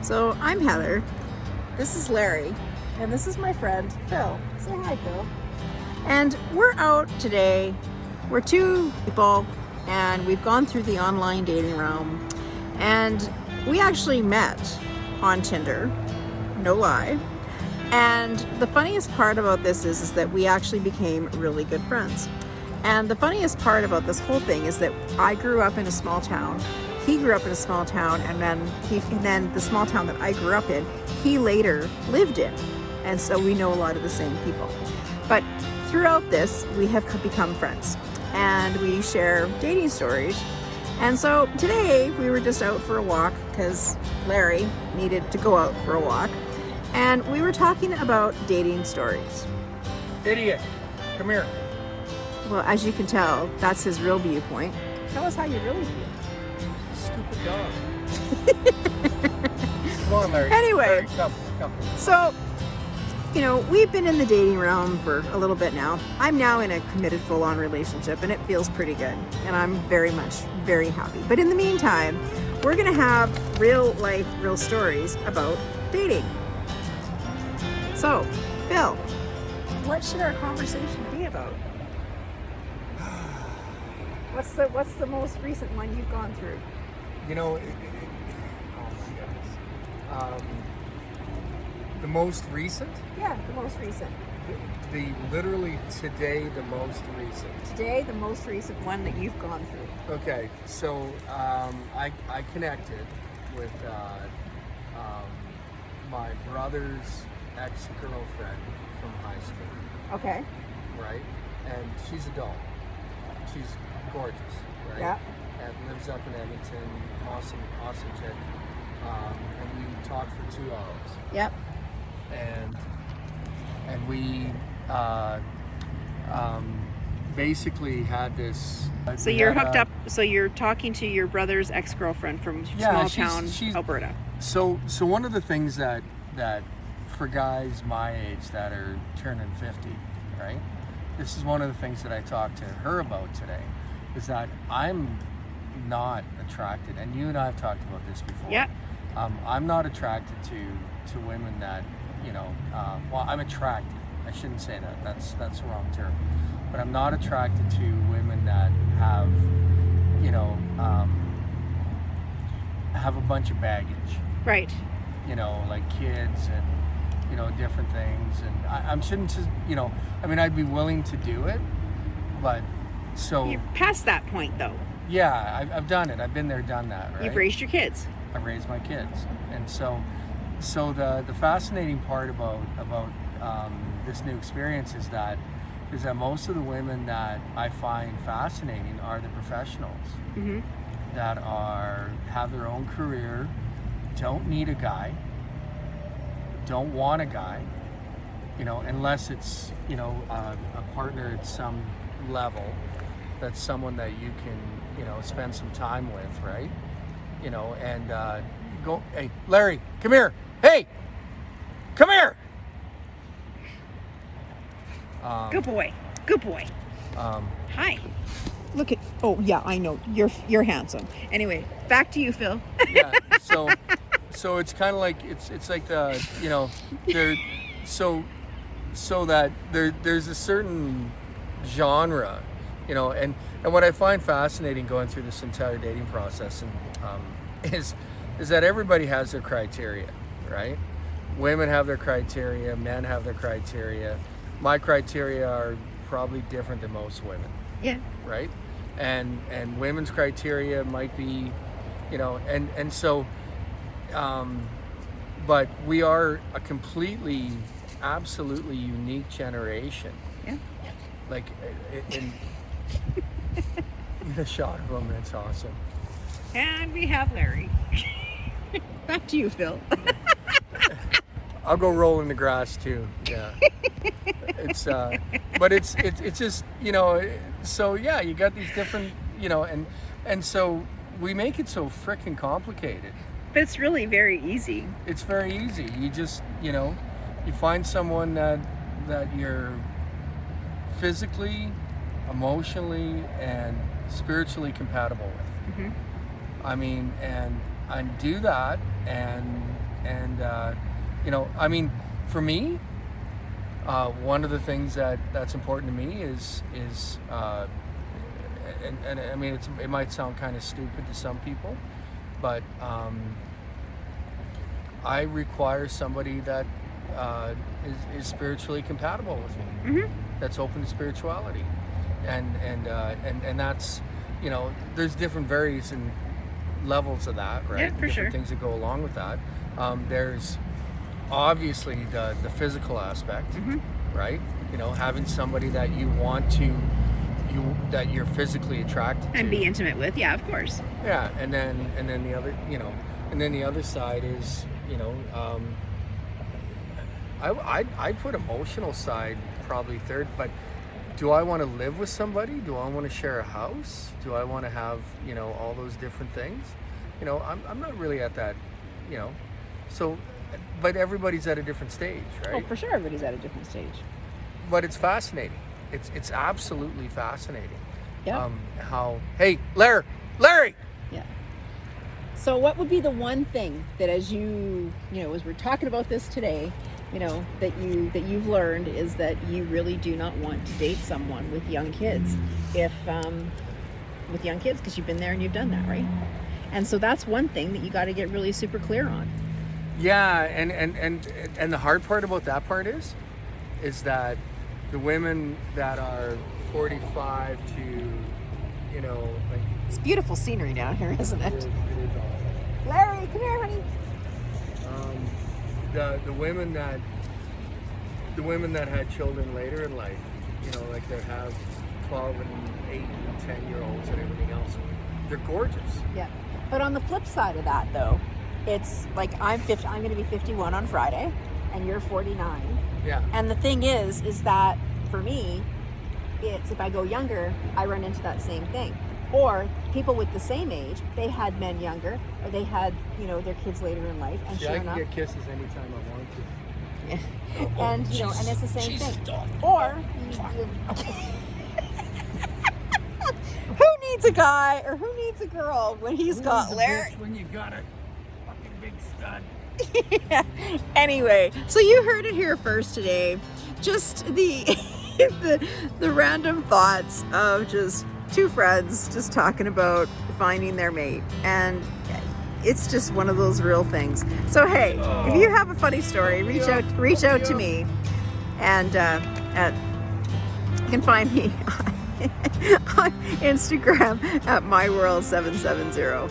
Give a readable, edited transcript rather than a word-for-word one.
So I'm Heather, this is Larry, and this is my friend Phil. Say hi, Phil. And we're out today. We're two people, and we've gone through the online dating realm, and we actually met on Tinder, no lie. And the funniest part about this is that we actually became really good friends. And the funniest part about this whole thing is that I grew up in a small town. He grew up in a small town, and then the small town that I grew up in, he later lived in. And so we know a lot of the same people. But throughout this, we have become friends, and we share dating stories. And so today we were just out for a walk because Larry needed to go out for a walk. And we were talking about dating stories. Idiot, come here. Well, as you can tell, that's his real viewpoint. Tell us how you really feel. Stupid dog. Come on, Larry. Anyway. Larry, come. So, we've been in the dating realm for a little bit now. I'm now in a committed full-on relationship, and it feels pretty good. And I'm very happy. But in the meantime, we're going to have real life, real stories about dating. So, Phil, what should our conversation be about? What's the most recent one you've gone through? Oh my goodness. The most recent? Yeah, the most recent. The literally today, the most recent. Today, the most recent one that you've gone through. Okay, so I connected with my brother's ex-girlfriend from high school. Okay. Right? And she's adult. She's gorgeous, right? Yeah. And lives up in Edmonton. Awesome chick. And we talked for 2 hours. Yep. And we basically had this. So you're hooked up. So you're talking to your brother's ex-girlfriend from small town Alberta. So one of the things that for guys my age that are turning 50, right? This is one of the things that I talked to her about today, is that I'm not attracted, and you and I have talked about this before. Yeah. I'm not attracted to women that, well, I'm attracted. I shouldn't say that. That's the wrong term. But I'm not attracted to women that have, have a bunch of baggage. Right. Like kids and, different things. And I shouldn't just, I'd be willing to do it, but so. You're past that point, though. Yeah, I've done it. I've been there, done that, right? You've raised your kids. I've raised my kids. And so the fascinating part about this new experience is that most of the women that I find fascinating are the professionals that have their own career, don't need a guy, don't want a guy, unless it's a partner at some level, that's someone that you can spend some time with, right? And go, hey, Larry, come here. Hey, come here. Good boy. Hi. Look at. Oh yeah, I know. You're handsome. Anyway, back to you, Phil. Yeah. So it's kind of like it's like the there so that there's a certain genre, and what I find fascinating going through this entire dating process is that everybody has their criteria, right? Women have their criteria, men have their criteria. My criteria are probably different than most women. Yeah. Right? And women's criteria might be, and so, but we are a completely, absolutely unique generation. Yeah. Like, in the shot of them, it's awesome. And we have Larry. Back to you, Phil. I'll go roll in the grass too. Yeah. It's but it's just, so yeah, you got these different, and so we make it so freaking complicated. But it's really very easy. It's very easy. You just, you find someone that you're physically, emotionally, and spiritually compatible with. Mm-hmm. I mean, and do that, and you know, I mean, for me, one of the things that's important to me is and I mean, it might sound kind of stupid to some people, but I require somebody that is spiritually compatible with me, that's open to spirituality, and that's, you know, there's different various and levels of that, right? Yeah, for different sure. things that go along with that. There's obviously the physical aspect, right? You know, having somebody that you want to, that you're physically attracted to And be intimate with, yeah, of course. yeah, and then the other, you know, and then the other side is, you know, I put emotional side probably third, but do I want to live with somebody? Do I want to share a house? Do I want to have, you know, all those different things? You know, I'm not really at that, you know, so, but everybody's at a different stage, right? Oh, for sure, everybody's at a different stage. But it's fascinating. It's absolutely fascinating. Yeah. How, hey, Larry! Yeah. So what would be the one thing that, as you know, as we're talking about this today, you know, that you've learned is that you really do not want to date someone with young kids, with young kids, because you've been there and you've done that, right? And so that's one thing that you got to get really super clear on. Yeah, and the hard part about that part is that the women that are 45 to, you know, like, It's beautiful scenery down here, isn't it it? is awesome. Larry, come here, honey. The women that had children later in life, you know, like they have 12 and 8 and 10-year-olds and everything else, they're gorgeous. Yeah. But on the flip side of that, though, it's like I'm going to be 51 on Friday, and you're 49. Yeah. And the thing is that for me, it's if I go younger, I run into that same thing. Or people with the same age, they had men younger, or they had, you know, their kids later in life, and See, sure I can enough, get kisses anytime I want to. yeah. And you know, and it's the same Jesus, thing. dog. Or who needs a guy or who needs a girl when he's got Larry? When you got a fucking big stud. Yeah. Anyway, so you heard it here first today. Just the the random thoughts of just two friends just talking about finding their mate, and it's just one of those real things. So hey, if you have a funny story, reach out to me, and you can find me on Instagram at myworld770.